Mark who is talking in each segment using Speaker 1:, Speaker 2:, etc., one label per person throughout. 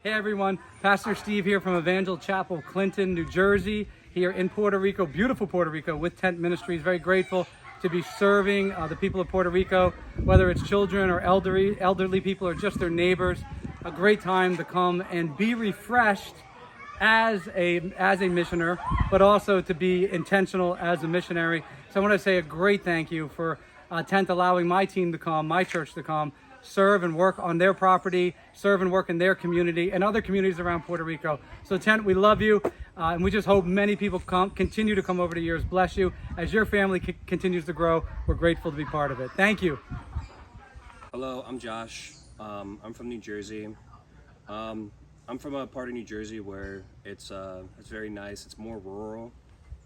Speaker 1: Hey everyone, Pastor Steve here from Evangel Chapel, Clinton, New Jersey, here in Puerto Rico, beautiful Puerto Rico, with Tent Ministries. Very grateful to be serving the people of Puerto Rico, whether it's children or elderly people or just their neighbors. A great time to come and be refreshed as a missioner, but also to be intentional as a missionary. So I want to say a great thank you for Tent allowing my team to come, my church to come, serve and work on their property, serve and work in their community and other communities around Puerto Rico. So Tent, we love you, and we just hope many people continue to come over the years. Bless you. As your family continues to grow, we're grateful to be part of it. Thank you.
Speaker 2: Hello, I'm Josh. I'm from New Jersey. I'm from a part of New Jersey where it's very nice. It's more rural,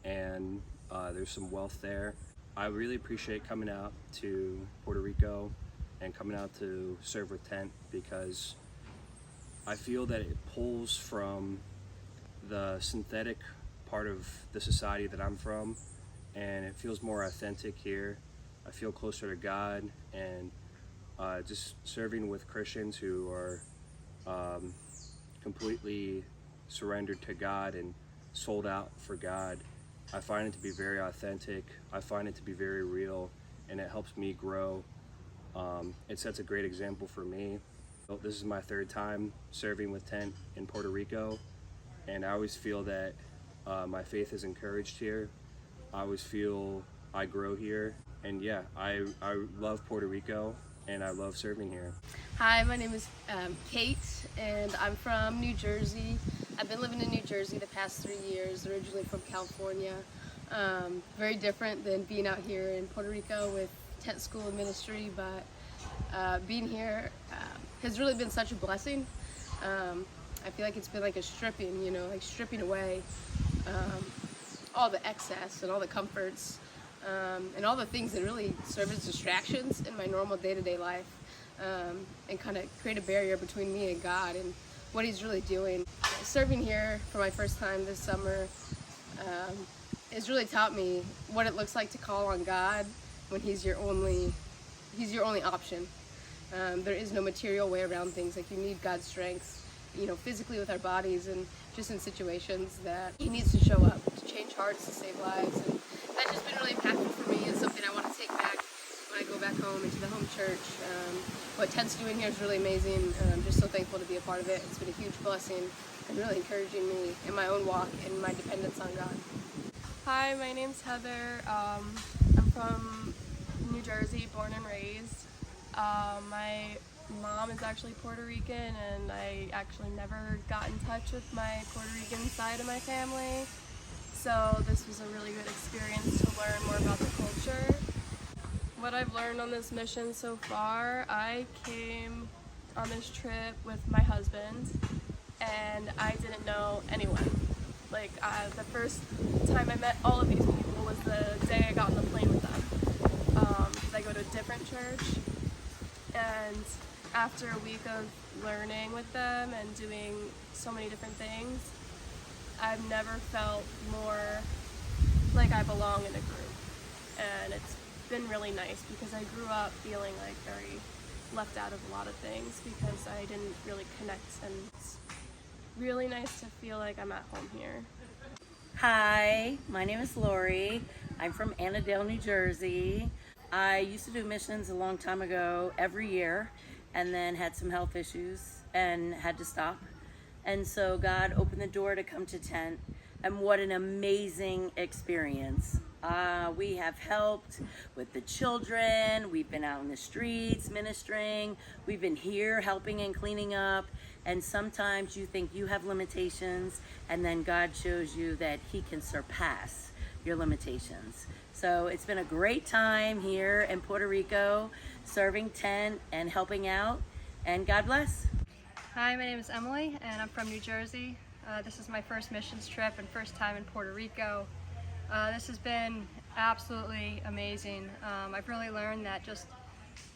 Speaker 2: and there's some wealth there. I really appreciate coming out to Puerto Rico and coming out to serve with Tent, because I feel that it pulls from the synthetic part of the society that I'm from, and it feels more authentic here. I feel closer to God, and just serving with Christians who are completely surrendered to God and sold out for God. I find it to be very authentic. I find it to be very real, and it helps me grow. It sets a great example for me. This is my third time serving with Tent in Puerto Rico, and I always feel that my faith is encouraged here. I always feel I grow here, and yeah, I love Puerto Rico, and I love serving here.
Speaker 3: Hi, my name is Kate, and I'm from New Jersey. I've been living in New Jersey the past 3 years, originally from California. Very different than being out here in Puerto Rico with Tent School and Ministry, but being here has really been such a blessing. I feel like it's been like a stripping, like stripping away all the excess and all the comforts and all the things that really serve as distractions in my normal day-to-day life, and kind of create a barrier between me and God and what He's really doing. Serving here for my first time this summer has really taught me what it looks like to call on God when He's your only option. There is no material way around things. Like, you need God's strength, physically with our bodies, and just in situations that He needs to show up to change hearts, to save lives. And that's just been really impactful for me, and something I want to take back when I go back home into the home church. What Ted's doing here is really amazing, and I'm just so thankful to be a part of it. It's been a huge blessing and really encouraging me in my own walk and my dependence on God.
Speaker 4: Hi, my name's Heather. I'm from New Jersey, born and raised. My mom is actually Puerto Rican, and I actually never got in touch with my Puerto Rican side of my family. So this was a really good experience to learn more about the culture. What I've learned on this mission so far, I came on this trip with my husband, and I didn't know anyone. Like, the first time I met all of these people was the day I got on the plane with them, because I go to a different church. And after a week of learning with them and doing so many different things, I've never felt more like I belong in a group. And it's been really nice, because I grew up feeling like very left out of a lot of things because I didn't really connect, and it's really nice to feel like I'm at home here.
Speaker 5: Hi, my name is Lori. I'm from Annandale, New Jersey. I used to do missions a long time ago every year, and then had some health issues and had to stop. And so God opened the door to come to Tent, and what an amazing experience. We have helped with the children, we've been out in the streets ministering, we've been here helping and cleaning up, and sometimes you think you have limitations, and then God shows you that He can surpass your limitations. So it's been a great time here in Puerto Rico, serving Tent and helping out, and God bless.
Speaker 6: Hi, my name is Emily, and I'm from New Jersey. This is my first missions trip and first time in Puerto Rico. This has been absolutely amazing. I've really learned that just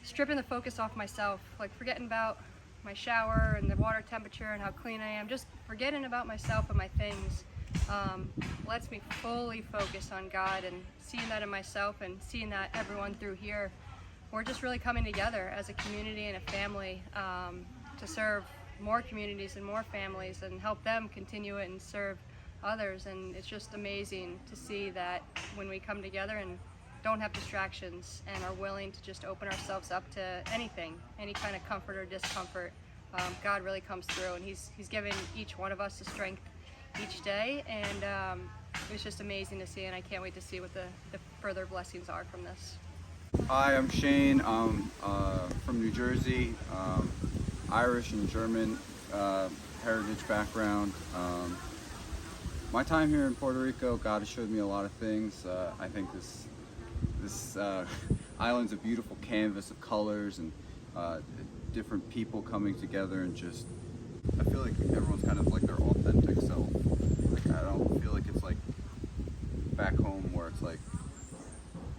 Speaker 6: stripping the focus off myself, like forgetting about my shower and the water temperature and how clean I am, just forgetting about myself and my things, lets me fully focus on God, and seeing that in myself and seeing that everyone through here, we're just really coming together as a community and a family to serve more communities and more families and help them continue it and serve others. And it's just amazing to see that when we come together and don't have distractions and are willing to just open ourselves up to anything, any kind of comfort or discomfort, God really comes through, and He's given each one of us the strength each day, and it's just amazing to see, and I can't wait to see what the further blessings are from this.
Speaker 7: Hi, I'm Shane. I'm from New Jersey, Irish and German heritage background. My time here in Puerto Rico, God has showed me a lot of things. I think this island's a beautiful canvas of colors and different people coming together, and just I feel like everyone's kind of like their authentic self. Like, I don't feel like it's like back home where it's like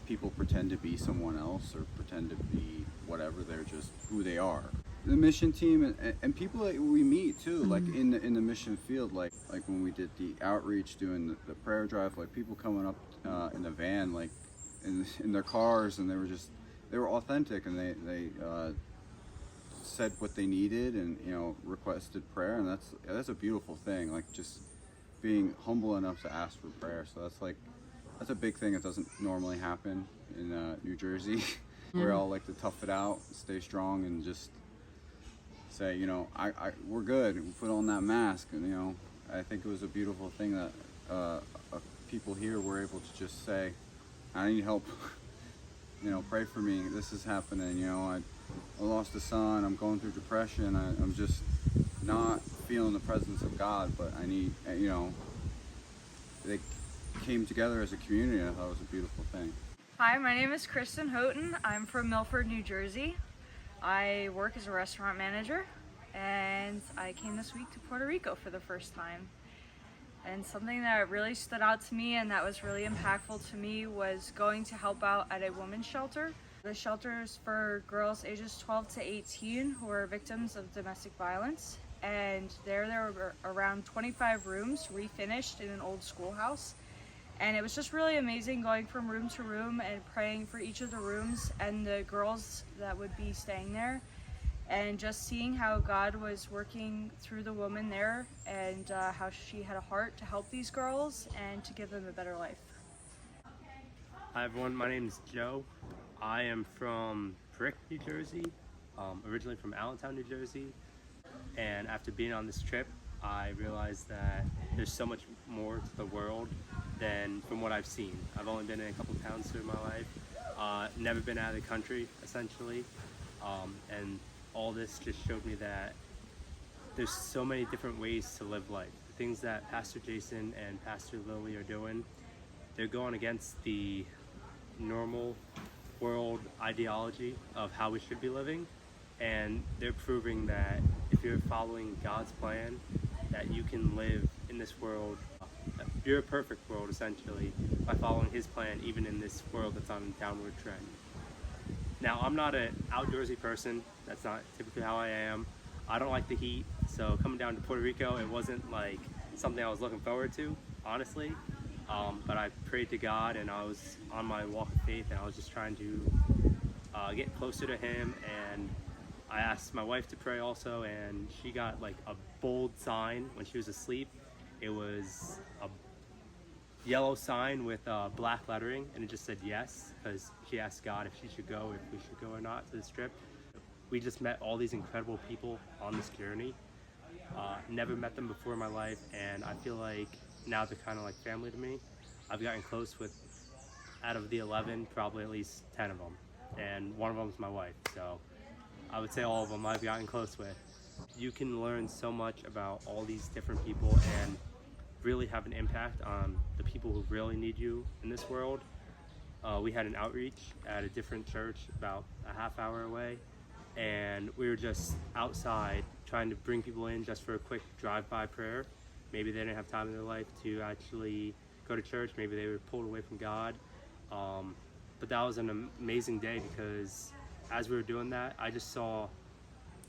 Speaker 7: people pretend to be someone else or pretend to be whatever. They're just who they are. The mission team and people that we meet too, like in the mission field, like when we did the outreach, doing the prayer drive, like people coming up in the van, like in their cars, and they were authentic, and they said what they needed, and requested prayer, and that's a beautiful thing. Like just being humble enough to ask for prayer. So that's a big thing that doesn't normally happen in New Jersey. We're all like to tough it out, stay strong, and just say, we're good. We put on that mask, and I think it was a beautiful thing that people here were able to just say, I need help. Pray for me. This is happening. I lost a son. I'm going through depression. I'm just not feeling the presence of God, but I need, they came together as a community, and I thought it was a beautiful thing.
Speaker 8: Hi, my name is Kristen Houghton. I'm from Milford, New Jersey. I work as a restaurant manager, and I came this week to Puerto Rico for the first time. And something that really stood out to me and that was really impactful to me was going to help out at a women's shelter. The shelter is for girls ages 12 to 18 who are victims of domestic violence. And there were around 25 rooms refinished in an old schoolhouse. And it was just really amazing going from room to room and praying for each of the rooms and the girls that would be staying there, and just seeing how God was working through the woman there, and how she had a heart to help these girls and to give them a better life.
Speaker 9: Hi everyone, my name is Joe. I am from Brick, New Jersey, originally from Allentown, New Jersey. And after being on this trip, I realized that there's so much more to the world than from what I've seen. I've only been in a couple towns through my life, never been out of the country, essentially. And all this just showed me that there's so many different ways to live life. The things that Pastor Jason and Pastor Lily are doing, they're going against the normal world ideology of how we should be living, and they're proving that if you're following God's plan, that you can live in this world, you're a perfect world essentially, by following His plan even in this world that's on a downward trend. Now, I'm not an outdoorsy person. That's not typically how I am. I don't like the heat, so coming down to Puerto Rico, it wasn't like something I was looking forward to, honestly. But I prayed to God, and I was on my walk of faith, and I was just trying to get closer to Him. And I asked my wife to pray also, and she got like a bold sign when she was asleep. It was a yellow sign with black lettering, and it just said yes, because she asked God if she should go, if we should go or not to this trip. We just met all these incredible people on this journey. Never met them before in my life, and I feel like now they're kind of like family to me. I've gotten close with, out of the 11, probably at least 10 of them, and one of them is my wife, so I would say all of them I've gotten close with. You can learn so much about all these different people and really have an impact on the people who really need you in this world. We had an outreach at a different church about a half hour away, and we were just outside trying to bring people in just for a quick drive-by prayer. Maybe they didn't have time in their life to actually go to church. Maybe they were pulled away from God. But that was an amazing day, because as we were doing that, I just saw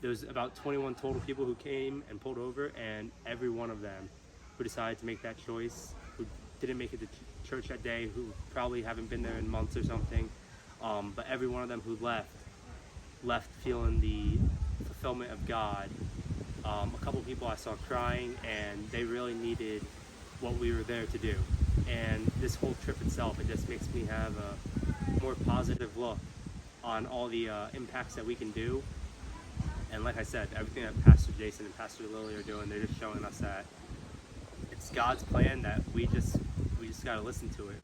Speaker 9: there was about 21 total people who came and pulled over, and every one of them who decided to make that choice, who didn't make it to church that day, who probably haven't been there in months or something, but every one of them who left feeling the fulfillment of God A couple people I saw crying, and they really needed what we were there to do. And this whole trip itself, it just makes me have a more positive look on all the impacts that we can do. And like I said, everything that Pastor Jason and Pastor Lily are doing, they're just showing us that it's God's plan, that we just got to listen to it.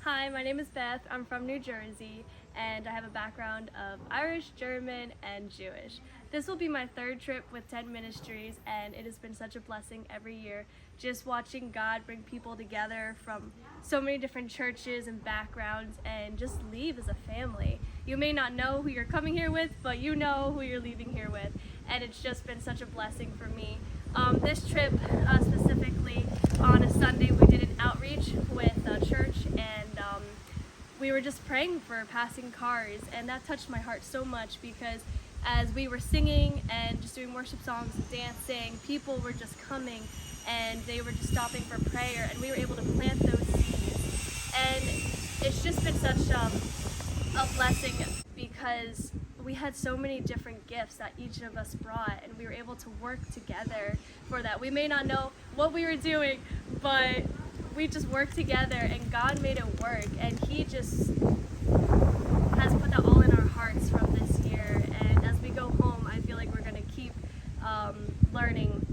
Speaker 4: Hi, my name is Beth. I'm from New Jersey, and I have a background of Irish, German, and Jewish. This will be my third trip with Tent Ministries, and it has been such a blessing every year, just watching God bring people together from so many different churches and backgrounds and just leave as a family. You may not know who you're coming here with, but you know who you're leaving here with, and it's just been such a blessing for me. This trip specifically, on a Sunday, we did an outreach with a church, and we were just praying for passing cars, and that touched my heart so much because as we were singing and just doing worship songs and dancing, people were just coming and they were just stopping for prayer, and we were able to plant those seeds. And it's just been such a blessing because we had so many different gifts that each of us brought, and we were able to work together for that. We may not know what we were doing, but we just worked together and God made it work, and He just has put that all in our hearts from this year. And as we go home, I feel like we're going to keep learning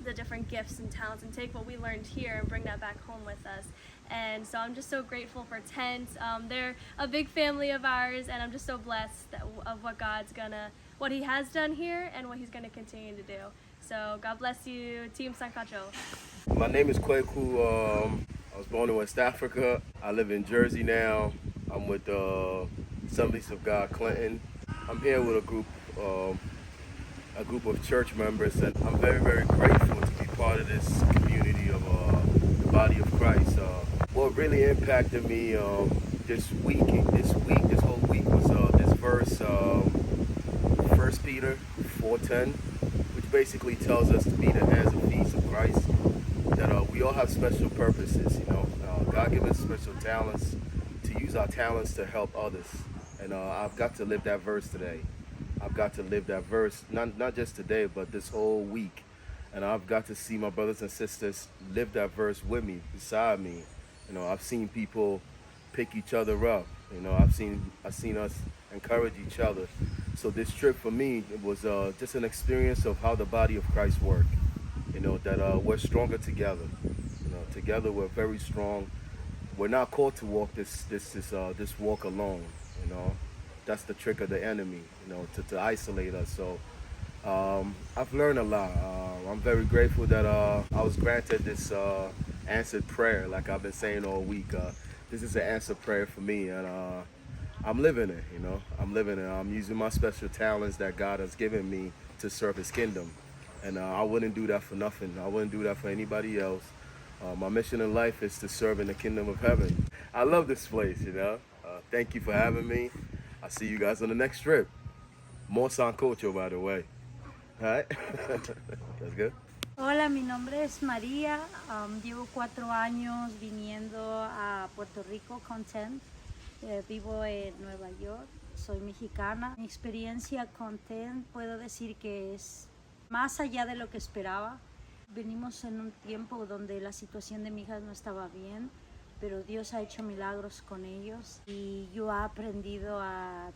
Speaker 4: the different gifts and talents and take what we learned here and bring that back home with us. And so I'm just so grateful for Tent. They're a big family of ours, and I'm just so blessed of what He has done here and what He's going to continue to do. So God bless you, Team Sankacho.
Speaker 10: My name is Kweku. I was born in West Africa. I live in Jersey now. I'm with Assemblies of God Clinton. I'm here with a group of church members, and I'm very, very grateful to be part of this community of the body of Christ. What really impacted me this whole week was this verse, 1 Peter 4:10, which basically tells us to be the hands and feet of Christ. That we all have special purposes, God gives us special talents, to use our talents to help others. And I've got to live that verse today. I've got to live that verse, not just today, but this whole week. And I've got to see my brothers and sisters live that verse with me, beside me. I've seen people pick each other up. I've seen us encourage each other. So this trip for me, it was just an experience of how the body of Christ works. That we're stronger together. Together we're very strong. We're not called to walk this walk alone. That's the trick of the enemy. To isolate us. So I've learned a lot. I'm very grateful that I was granted this answered prayer, like I've been saying all week. This is an answered prayer for me, and I'm living it. I'm living it. I'm using my special talents that God has given me to serve His kingdom. And I wouldn't do that for nothing. I wouldn't do that for anybody else. My mission in life is to serve in the kingdom of heaven. I love this place, Thank you for having me. I'll see you guys on the next trip. More sancocho, by the way. All right? That's good.
Speaker 11: Hola, mi nombre es María. Llevo 4 años viniendo a Puerto Rico con Tent. Vivo en Nueva York. Soy mexicana. Mi experiencia con Tent puedo decir que es más allá de lo que esperaba. Venimos en un tiempo donde la situación de mi hija no estaba bien, pero Dios ha hecho milagros con ellos y yo he aprendido a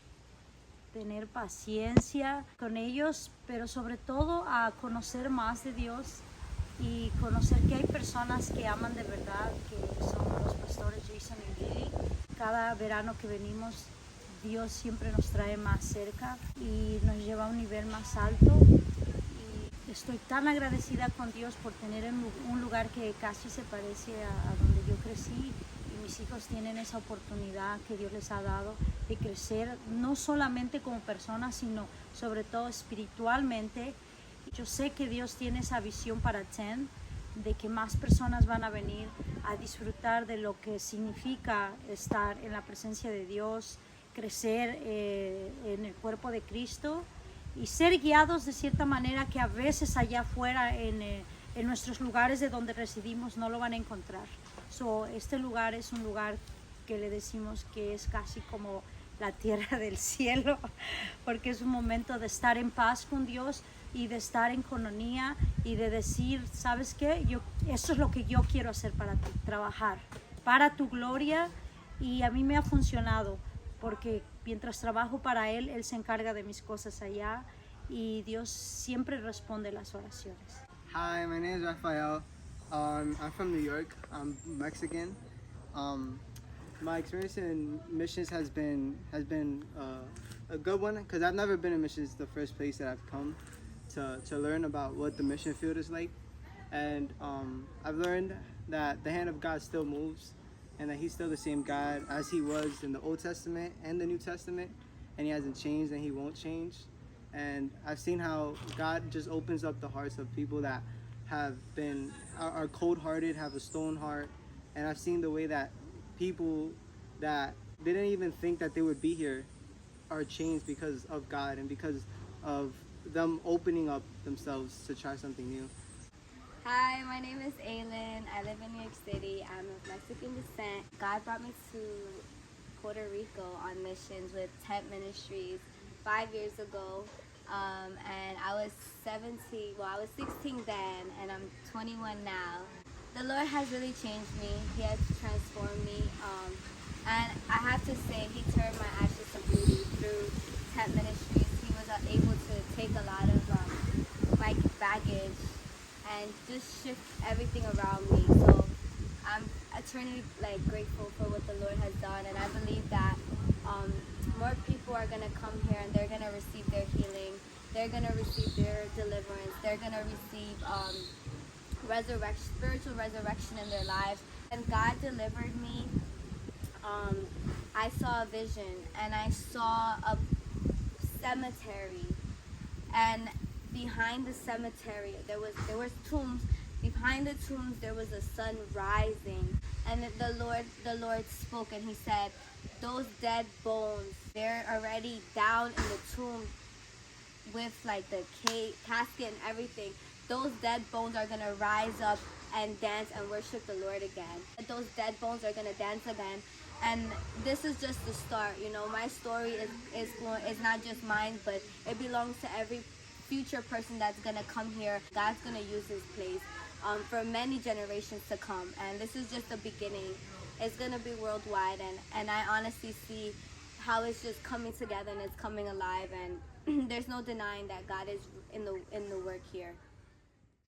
Speaker 11: tener paciencia con ellos, pero sobre todo a conocer más de Dios y conocer que hay personas que aman de verdad, que son los pastores Jason y Lily. Cada verano que venimos, Dios siempre nos trae más cerca y nos lleva a un nivel más alto. Estoy tan agradecida con Dios por tener un lugar que casi se parece a donde yo crecí, y mis hijos tienen esa oportunidad que Dios les ha dado de crecer no solamente como personas, sino sobre todo espiritualmente. Yo sé que Dios tiene esa visión para Tent, de que más personas van a venir a disfrutar de lo que significa estar en la presencia de Dios, crecer en el cuerpo de Cristo y ser guiados de cierta manera que a veces allá afuera en nuestros lugares de donde residimos no lo van a encontrar. Este lugar es un lugar que le decimos que es casi como la tierra del cielo, porque es un momento de estar en paz con Dios, y de estar en coinonía y de decir, ¿sabes qué? Eso es lo que yo quiero hacer para ti, trabajar para tu gloria, y a mí me ha funcionado porque mientras trabajo para Él, Él se encarga de mis cosas allá y Dios siempre responde las oraciones.
Speaker 12: Hi, my name is Rafael. I'm from New York. I'm Mexican. My experience in missions has been a good one because I've never been in missions. The first place that I've come to learn about what the mission field is like, and I've learned that the hand of God still moves, and that He's still the same God as He was in the Old Testament and the New Testament, and He hasn't changed and He won't change. And I've seen how God just opens up the hearts of people that are cold-hearted, have a stone heart, and I've seen the way that people that didn't even think that they would be here are changed because of God and because of them opening up themselves to try something new.
Speaker 13: Hi, my name is Aylin. I live in New York City. I'm of Mexican descent. God brought me to Puerto Rico on missions with Tent Ministries 5 years ago. And I was 16 then, and I'm 21 now. The Lord has really changed me. He has transformed me. And I have to say, He turned my ashes to beauty through Tent Ministries. He was able to take a lot of my baggage and just shift everything around me. So I'm eternally grateful for what the Lord has done, and I believe that more people are gonna come here and they're gonna receive their healing. They're gonna receive their deliverance. They're gonna receive spiritual resurrection in their lives. And God delivered me. I saw a vision, and I saw a cemetery, and behind the cemetery there was tombs. Behind the tombs there was a sun rising, and the Lord spoke, and He said, those dead bones, they're already down in the tomb with the casket and everything. Those dead bones are gonna rise up and dance and worship the Lord again. Those dead bones are gonna dance again. And this is just the start. My story is not just mine, but it belongs to every future person that's gonna come here. God's gonna use this place for many generations to come, and this is just the beginning. It's gonna be worldwide, and I honestly see how it's just coming together and it's coming alive, and there's no denying that God is in the work here.